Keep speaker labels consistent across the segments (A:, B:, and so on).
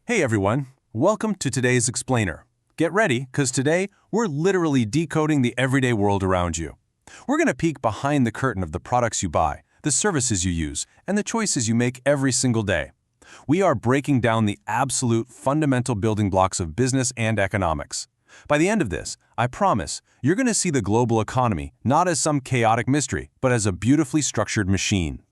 A: Hey everyone, welcome to today's Explainer. Get ready, because today we're literally decoding the everyday world around you. We're going to peek behind the curtain of the products you buy, the services you use, and the choices you make every single day. We are breaking down the absolute fundamental building blocks of business and economics. By the end of this, I promise, you're going to see the global economy not as some chaotic mystery, but as a beautifully structured machine.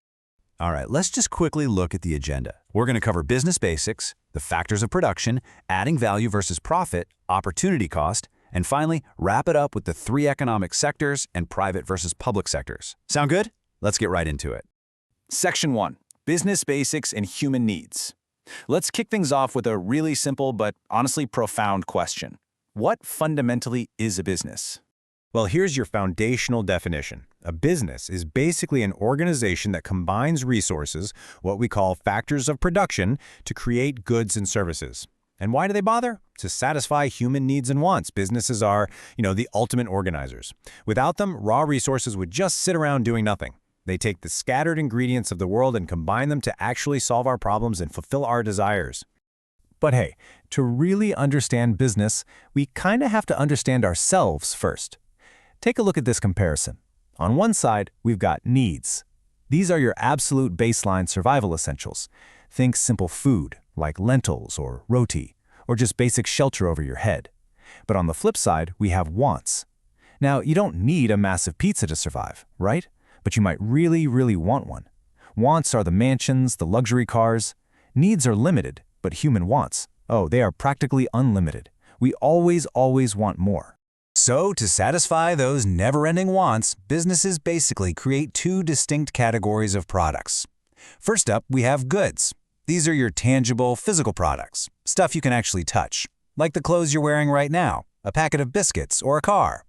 B: All right, let's just quickly look at the agenda. We're going to cover business basics, the factors of production, adding value versus profit, opportunity cost, and finally, wrap it up with the three economic sectors and private versus public sectors. Sound good? Let's get right into it.
C: Section 1. Business Basics and Human Needs. Let's kick things off with a really simple but honestly profound question. What fundamentally is a business?
D: Well, here's your foundational definition. A business is basically an organization that combines resources, what we call factors of production, to create goods and services. And why do they bother? To satisfy human needs and wants. Businesses are, the ultimate organizers. Without them, raw resources would just sit around doing nothing. They take the scattered ingredients of the world and combine them to actually solve our problems and fulfill our desires. But hey, to really understand business, we kind of have to understand ourselves first. Take a look at this comparison. On one side, we've got needs. These are your absolute baseline survival essentials. Think simple food, like lentils or roti, or just basic shelter over your head. But on the flip side, we have wants. Now, you don't need a massive pizza to survive, right? But you might really, really want one. Wants are the mansions, the luxury cars. Needs are limited, but human wants, they are practically unlimited. We always want more.
B: So, to satisfy those never-ending wants, businesses basically create two distinct categories of products. First up, we have goods. These are your tangible, physical products, stuff you can actually touch, like the clothes you're wearing right now, a packet of biscuits, or a car.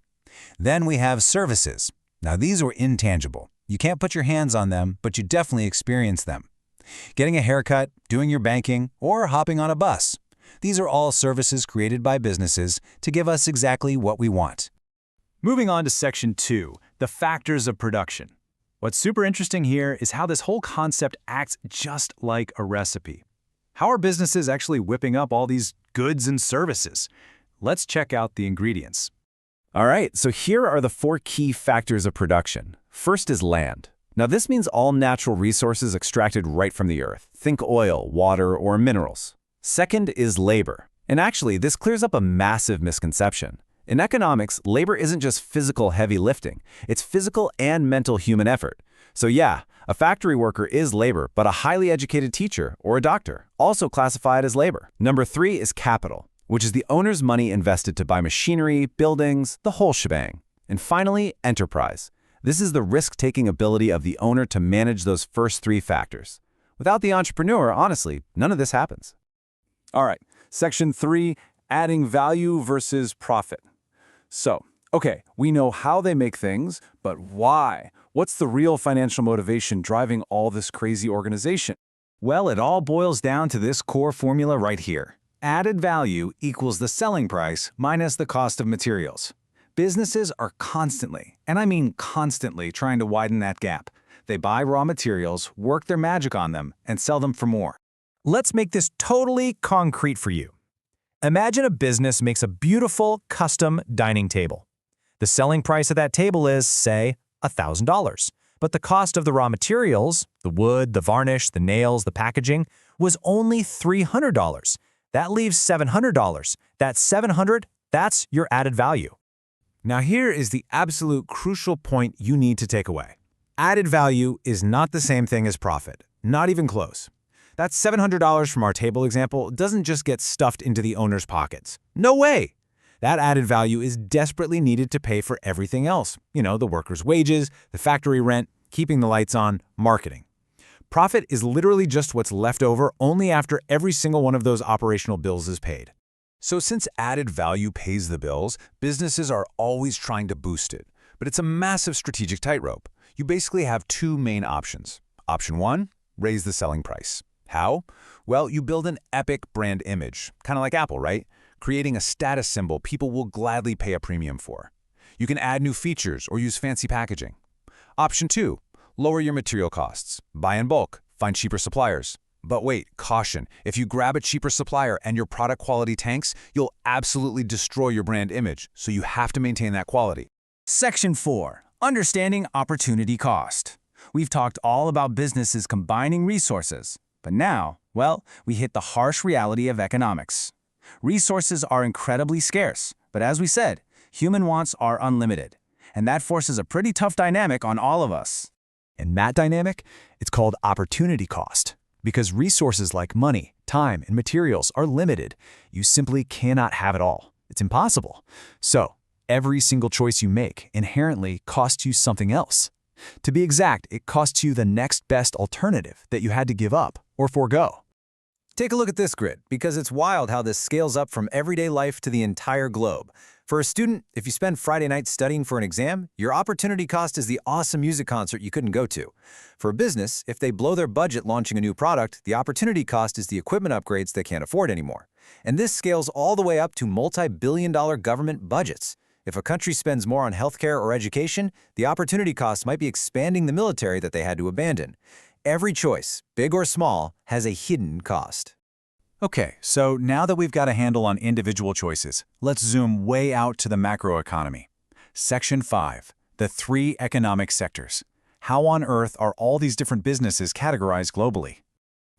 B: Then we have services. Now, these are intangible. You can't put your hands on them, but you definitely experience them. Getting a haircut, doing your banking, or hopping on a bus. These are all services created by businesses to give us exactly what we want.
C: Moving on to Section 2, the factors of production. What's super interesting here is how this whole concept acts just like a recipe. How are businesses actually whipping up all these goods and services? Let's check out the ingredients.
B: All right, so here are the four key factors of production. First is land. Now, this means all natural resources extracted right from the earth. Think oil, water, or minerals. Second is labor. And actually, this clears up a massive misconception. In economics, labor isn't just physical heavy lifting. It's physical and mental human effort. So yeah, a factory worker is labor, but a highly educated teacher or a doctor, also classified as labor. Number 3 is capital, which is the owner's money invested to buy machinery, buildings, the whole shebang. And finally, enterprise. This is the risk-taking ability of the owner to manage those first 3 factors. Without the entrepreneur, honestly, none of this happens.
C: All right, Section 3, adding value versus profit. So, we know how they make things, but why? What's the real financial motivation driving all this crazy organization? Well, it all boils down to this core formula right here. Added value equals the selling price minus the cost of materials. Businesses are constantly, and I mean constantly, trying to widen that gap. They buy raw materials, work their magic on them, and sell them for more.
D: Let's make this totally concrete for you. Imagine a business makes a beautiful, custom dining table. The selling price of that table is, say, $1,000. But the cost of the raw materials, the wood, the varnish, the nails, the packaging, was only $300. That leaves $700. That $700, that's your added value. Now here is the absolute crucial point you need to take away. Added value is not the same thing as profit, not even close. That $700 from our table example doesn't just get stuffed into the owner's pockets. No way! That added value is desperately needed to pay for everything else. The workers' wages, the factory rent, keeping the lights on, marketing. Profit is literally just what's left over only after every single one of those operational bills is paid.
B: So since added value pays the bills, businesses are always trying to boost it. But it's a massive strategic tightrope. You basically have 2 main options. Option 1, raise the selling price. How? Well, you build an epic brand image, kind of like Apple, right? Creating a status symbol people will gladly pay a premium for. You can add new features or use fancy packaging. Option 2, lower your material costs. Buy in bulk, find cheaper suppliers.
C: But wait, caution. If you grab a cheaper supplier and your product quality tanks, you'll absolutely destroy your brand image, so you have to maintain that quality.
B: Section 4. Understanding opportunity cost. We've talked all about businesses combining resources, but now, well, we hit the harsh reality of economics. Resources are incredibly scarce, but as we said, human wants are unlimited, and that forces a pretty tough dynamic on all of us.
E: And that dynamic, it's called opportunity cost. Because resources like money, time, and materials are limited, you simply cannot have it all. It's impossible. So, every single choice you make inherently costs you something else. To be exact, it costs you the next best alternative that you had to give up or forego.
D: Take a look at this grid, because it's wild how this scales up from everyday life to the entire globe. For a student, if you spend Friday night studying for an exam, your opportunity cost is the awesome music concert you couldn't go to. For a business, if they blow their budget launching a new product, the opportunity cost is the equipment upgrades they can't afford anymore. And this scales all the way up to multi-billion-dollar government budgets. If a country spends more on healthcare or education, the opportunity cost might be expanding the military that they had to abandon. Every choice, big or small, has a hidden cost.
A: Okay, so now that we've got a handle on individual choices, let's zoom way out to the macroeconomy. Section 5. The 3 economic sectors. How on earth are all these different businesses categorized globally?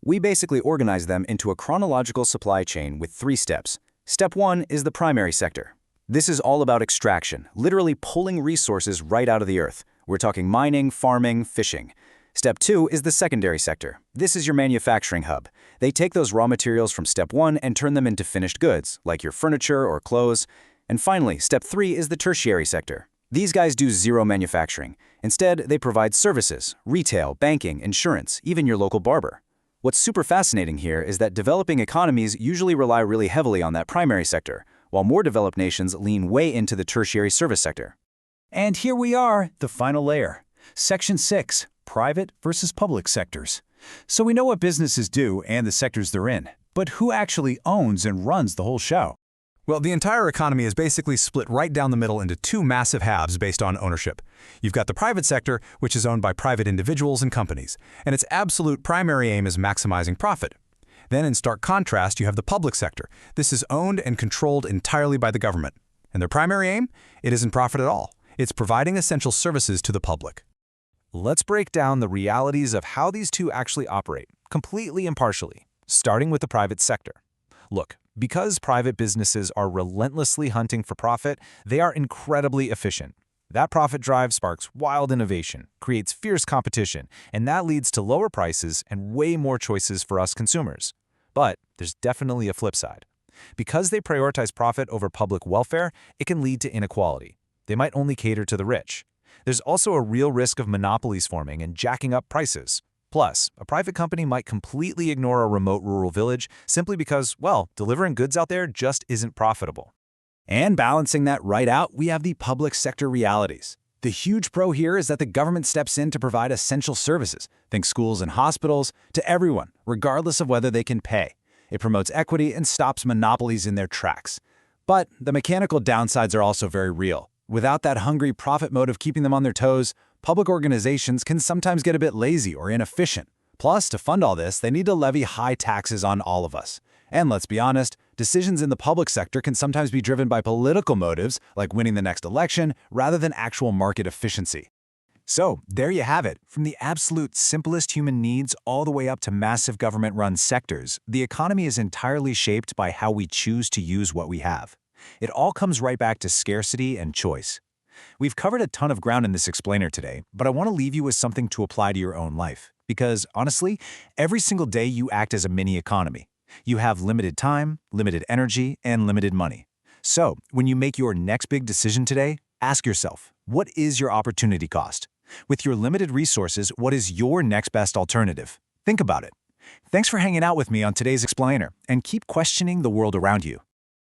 B: We basically organize them into a chronological supply chain with 3 steps. Step 1 is the primary sector. This is all about extraction, literally pulling resources right out of the earth. We're talking mining, farming, fishing. Step 2 is the secondary sector. This is your manufacturing hub. They take those raw materials from step 1 and turn them into finished goods, like your furniture or clothes. And finally, step 3 is the tertiary sector. These guys do zero manufacturing. Instead, they provide services, retail, banking, insurance, even your local barber. What's super fascinating here is that developing economies usually rely really heavily on that primary sector, while more developed nations lean way into the tertiary service sector.
A: And here we are, the final layer. Section 6. Private versus public sectors. So we know what businesses do and the sectors they're in, but who actually owns and runs the whole show?
E: Well, the entire economy is basically split right down the middle into 2 massive halves based on ownership. You've got the private sector, which is owned by private individuals and companies, and its absolute primary aim is maximizing profit. Then in stark contrast, you have the public sector. This is owned and controlled entirely by the government. And their primary aim? It isn't profit at all. It's providing essential services to the public.
C: Let's break down the realities of how these two actually operate, completely impartially, starting with the private sector. Look, because private businesses are relentlessly hunting for profit, they are incredibly efficient. That profit drive sparks wild innovation, creates fierce competition, and that leads to lower prices and way more choices for us consumers. But there's definitely a flip side. Because they prioritize profit over public welfare, it can lead to inequality. They might only cater to the rich. There's also a real risk of monopolies forming and jacking up prices. Plus, a private company might completely ignore a remote rural village simply because, well, delivering goods out there just isn't profitable.
B: And balancing that right out, we have the public sector realities. The huge pro here is that the government steps in to provide essential services, think schools and hospitals, to everyone, regardless of whether they can pay. It promotes equity and stops monopolies in their tracks. But the mechanical downsides are also very real. Without that hungry profit motive keeping them on their toes, public organizations can sometimes get a bit lazy or inefficient. Plus, to fund all this, they need to levy high taxes on all of us. And let's be honest, decisions in the public sector can sometimes be driven by political motives, like winning the next election, rather than actual market efficiency.
C: So, there you have it. From the absolute simplest human needs all the way up to massive government-run sectors, the economy is entirely shaped by how we choose to use what we have. It all comes right back to scarcity and choice. We've covered a ton of ground in this explainer today, but I want to leave you with something to apply to your own life. Because, honestly, every single day you act as a mini economy. You have limited time, limited energy, and limited money. So, when you make your next big decision today, ask yourself, what is your opportunity cost? With your limited resources, what is your next best alternative? Think about it. Thanks for hanging out with me on today's explainer, and keep questioning the world around you.